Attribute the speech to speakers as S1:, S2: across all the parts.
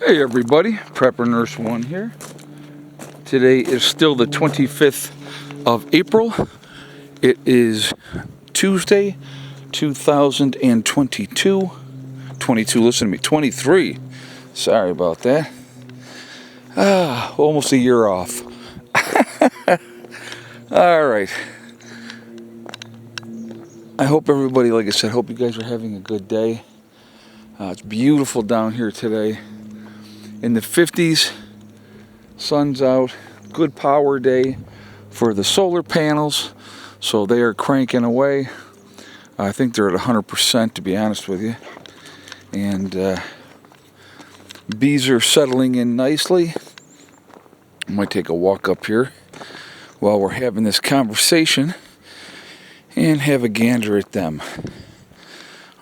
S1: Hey everybody, Prepper Nurse 1 here. Today is still the 25th of April. It is Tuesday, 2022. 22, listen to me, 23. Sorry about that. Almost a year off. Alright. I hope everybody, like I said, hope you guys are having a good day. It's beautiful down here today. In the 50s, sun's out, good power day for the solar panels, so they are cranking away. I think they're at 100%, to be honest with you. And bees are settling in nicely. I might take a walk up here while we're having this conversation and have a gander at them.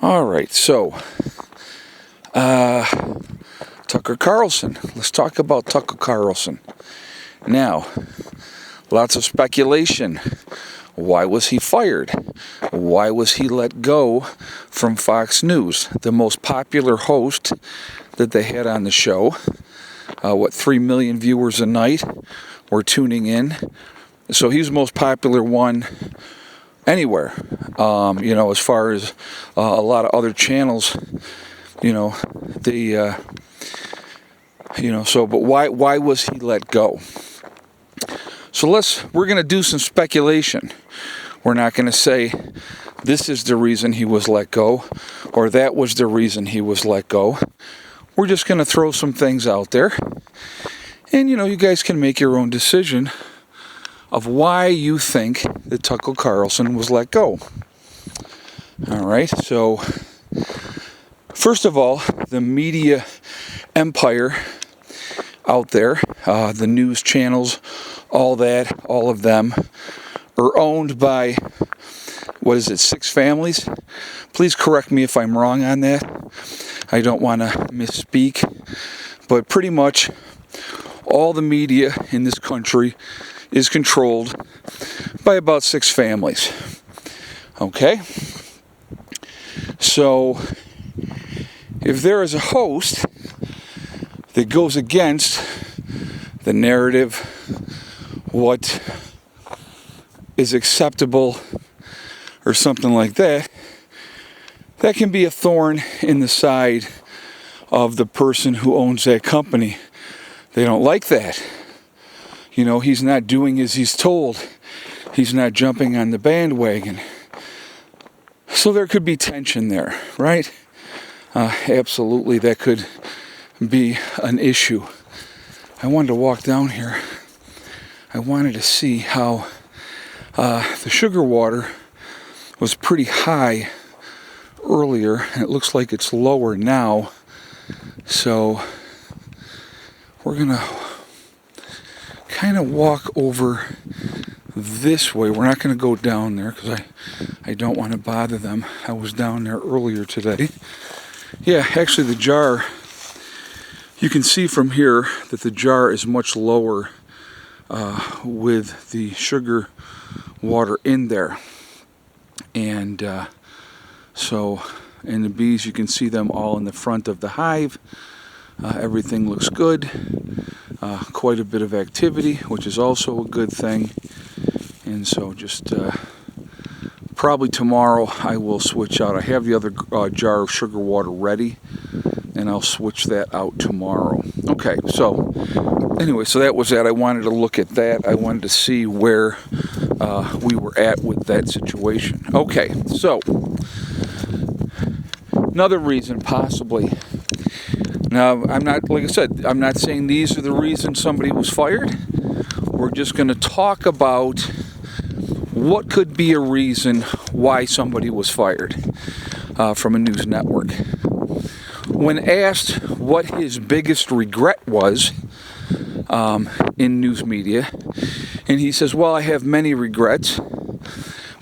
S1: All right, so Tucker Carlson. Let's talk about Tucker Carlson. Now, lots of speculation. Why was he fired? Why was he let go from Fox News? The most popular host that they had on the show. 3 million viewers a night were tuning in. So he's the most popular one anywhere. As far as a lot of other channels, but why was he let go? So we're going to do some speculation. We're not going to say this is the reason he was let go or that was the reason he was let go. We're just going to throw some things out there. And, you guys can make your own decision of why you think that Tucker Carlson was let go. All right, so first of all, the media empire out there, the news channels, all of them are owned by, 6 families? Please correct me if I'm wrong on that. I don't want to misspeak, but pretty much all the media in this country is controlled by about 6 families. Okay? So, if there is a host that goes against the narrative, what is acceptable, or something like that, that can be a thorn in the side of the person who owns that company. They don't like that. He's not doing as he's told. He's not jumping on the bandwagon. So there could be tension there, right? Absolutely, that could be an issue. I wanted to walk down here. I wanted to see how the sugar water was pretty high earlier, and it looks like it's lower now. So we're going to kind of walk over this way. We're not going to go down there because I don't want to bother them. I was down there earlier today. Yeah, actually the jar, you can see from here that the jar is much lower with the sugar water in there. And and the bees, you can see them all in the front of the hive. Everything looks good. Quite a bit of activity, which is also a good thing. And so just probably tomorrow I will switch out. I have the other jar of sugar water ready, and I'll switch that out tomorrow. Okay, so anyway, so that was that. I wanted to look at that. I wanted to see where we were at with that situation. Okay, so another reason possibly. Now, I'm not, like I said, I'm not saying these are the reasons somebody was fired. We're just going to talk about what could be a reason why somebody was fired from a news network. When asked what his biggest regret was in news media, and he says, well, I have many regrets,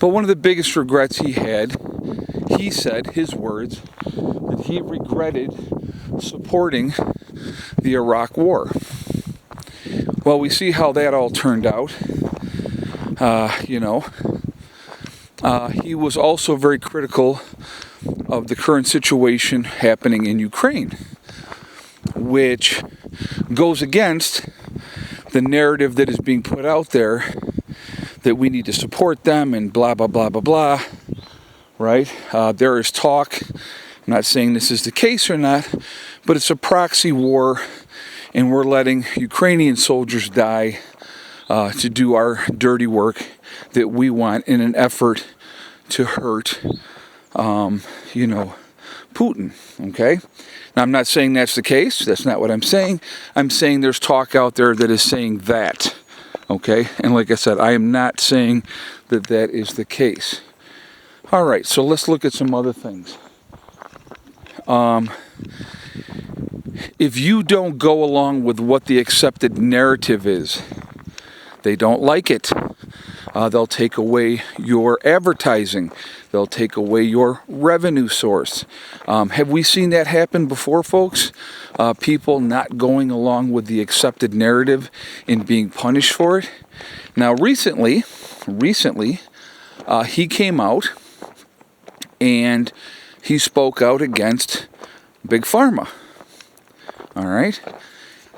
S1: but one of the biggest regrets he had, he said, his words, that he regretted supporting the Iraq War. Well, we see how that all turned out. He was also very critical of the current situation happening in Ukraine. which goes against the narrative that is being put out there that we need to support them and blah, blah, blah, blah, blah, right? There is talk, I'm not saying this is the case or not, but it's a proxy war, and we're letting Ukrainian soldiers die to do our dirty work that we want in an effort to hurt, Putin, okay? Now, I'm not saying that's the case. That's not what I'm saying. I'm saying there's talk out there that is saying that, okay? And like I said, I am not saying that that is the case. All right, so let's look at some other things. If you don't go along with what the accepted narrative is, they don't like it. They'll take away your advertising. They'll take away your revenue source. Have we seen that happen before, folks? People not going along with the accepted narrative and being punished for it. Now, recently, he came out and he spoke out against Big Pharma. All right?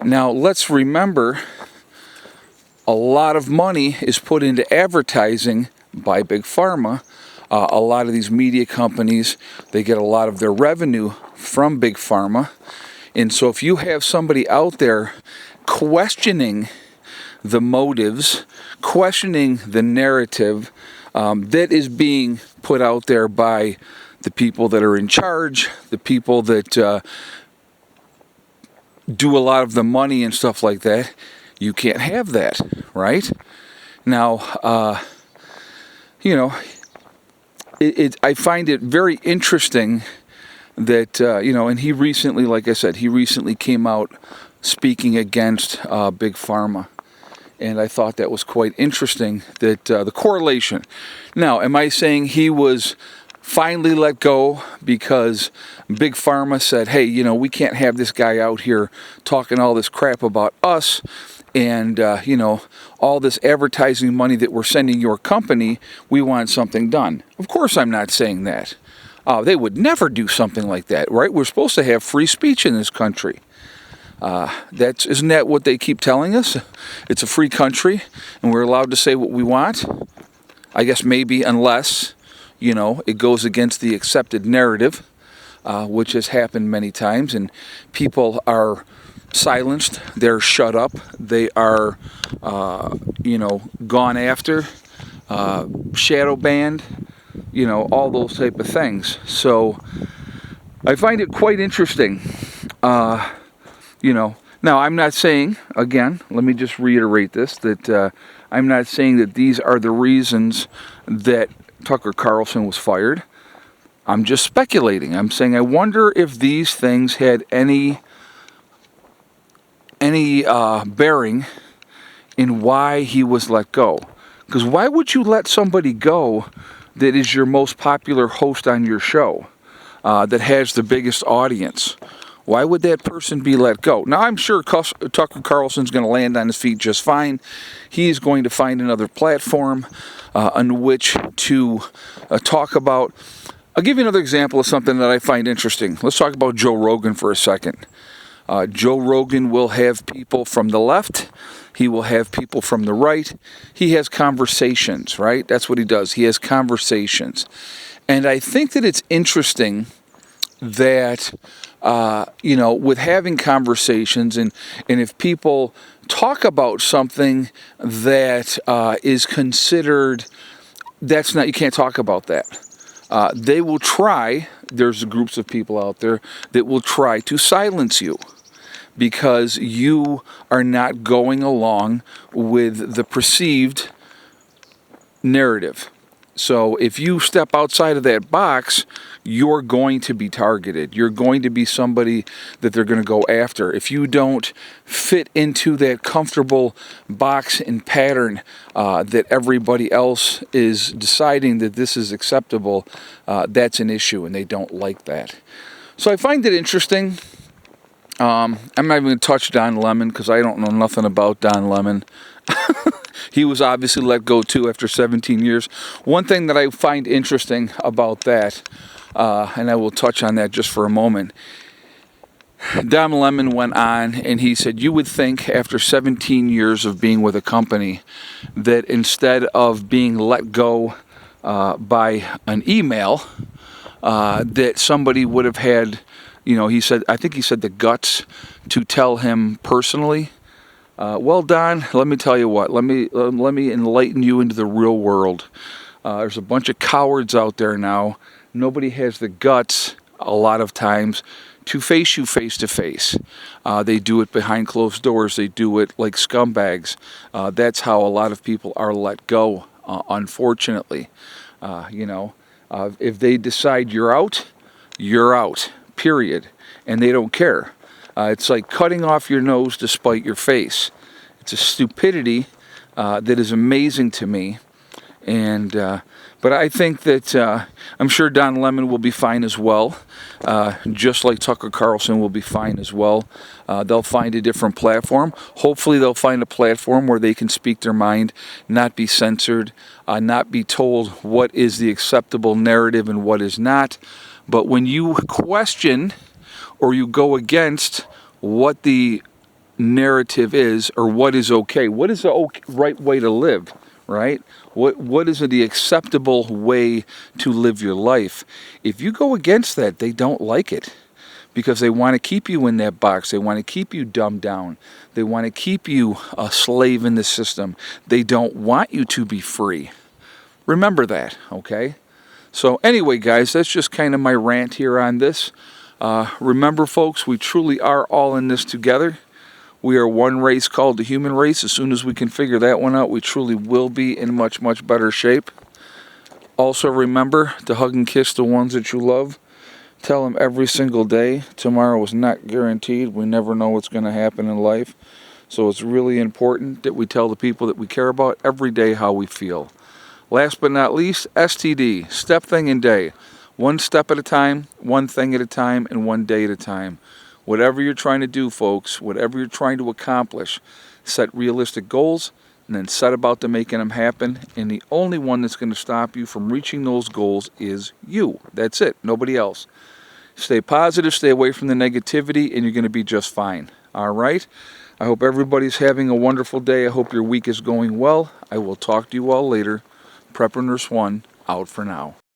S1: Now, let's remember, a lot of money is put into advertising by Big Pharma. A lot of these media companies, they get a lot of their revenue from Big Pharma. And so if you have somebody out there questioning the motives, questioning the narrative that is being put out there by the people that are in charge, the people that do a lot of the money and stuff like that, you can't have that, right? Now, I find it very interesting that, and he recently, like I said, he recently came out speaking against Big Pharma. And I thought that was quite interesting, that the correlation. Now, am I saying he was finally let go because Big Pharma said, hey, we can't have this guy out here talking all this crap about us and, all this advertising money that we're sending your company, we want something done. Of course I'm not saying that. They would never do something like that, right? We're supposed to have free speech in this country. Isn't that what they keep telling us? It's a free country, and we're allowed to say what we want. I guess maybe unless, it goes against the accepted narrative, which has happened many times, and people are silenced, they're shut up, they are, gone after, shadow banned, all those type of things. So I find it quite interesting. Now I'm not saying, again, let me just reiterate this, that I'm not saying that these are the reasons that Tucker Carlson was fired. I'm just speculating. I'm saying I wonder if these things had any bearing in why he was let go. Because why would you let somebody go that is your most popular host on your show, that has the biggest audience? Why would that person be let go? Now, I'm sure Tucker Carlson's going to land on his feet just fine. He's going to find another platform on which to talk about. I'll give you another example of something that I find interesting. Let's talk about Joe Rogan for a second. Joe Rogan will have people from the left. He will have people from the right. He has conversations, right? That's what he does. He has conversations. And I think that it's interesting that, with having conversations and if people talk about something that is considered, you can't talk about that. They will try, there's groups of people out there that will try to silence you because you are not going along with the perceived narrative. So if you step outside of that box, you're going to be targeted. You're going to be somebody that they're going to go after. If you don't fit into that comfortable box and pattern that everybody else is deciding that this is acceptable, that's an issue, and they don't like that. So I find it interesting. I'm not even going to touch Don Lemon because I don't know nothing about Don Lemon. He was obviously let go too after 17 years. One thing that I find interesting about that, and I will touch on that just for a moment, Don Lemon went on and he said, you would think after 17 years of being with a company that instead of being let go by an email, that somebody would have had, he said, I think he said the guts to tell him personally. Well, Don, let me tell you what. Let me enlighten you into the real world. There's a bunch of cowards out there now. Nobody has the guts a lot of times to face you face to face. They do it behind closed doors. They do it like scumbags. That's how a lot of people are let go, unfortunately. If they decide you're out, period. And they don't care. It's like cutting off your nose to spite your face. It's a stupidity that is amazing to me. But I think that I'm sure Don Lemon will be fine as well, just like Tucker Carlson will be fine as well. They'll find a different platform. Hopefully they'll find a platform where they can speak their mind, not be censored, not be told what is the acceptable narrative and what is not. But when you question or you go against what the narrative is or what is okay, what is the right way to live, right? What is the acceptable way to live your life? If you go against that, they don't like it because they want to keep you in that box. They want to keep you dumbed down. They want to keep you a slave in the system. They don't want you to be free. Remember that, okay? So anyway, guys, that's just kind of my rant here on this. Remember, folks, we truly are all in this together. We are one race called the human race. As soon as we can figure that one out, we truly will be in much, much better shape. Also, remember to hug and kiss the ones that you love. Tell them every single day. Tomorrow is not guaranteed. We never know what's going to happen in life. So it's really important that we tell the people that we care about every day how we feel. Last but not least, STD, step, thing, and day. One step at a time, one thing at a time, and one day at a time. Whatever you're trying to do, folks, whatever you're trying to accomplish, set realistic goals and then set about to making them happen. And the only one that's going to stop you from reaching those goals is you. That's it. Nobody else. Stay positive, stay away from the negativity, and you're going to be just fine. All right? I hope everybody's having a wonderful day. I hope your week is going well. I will talk to you all later. Prepper Nurse 1, out for now.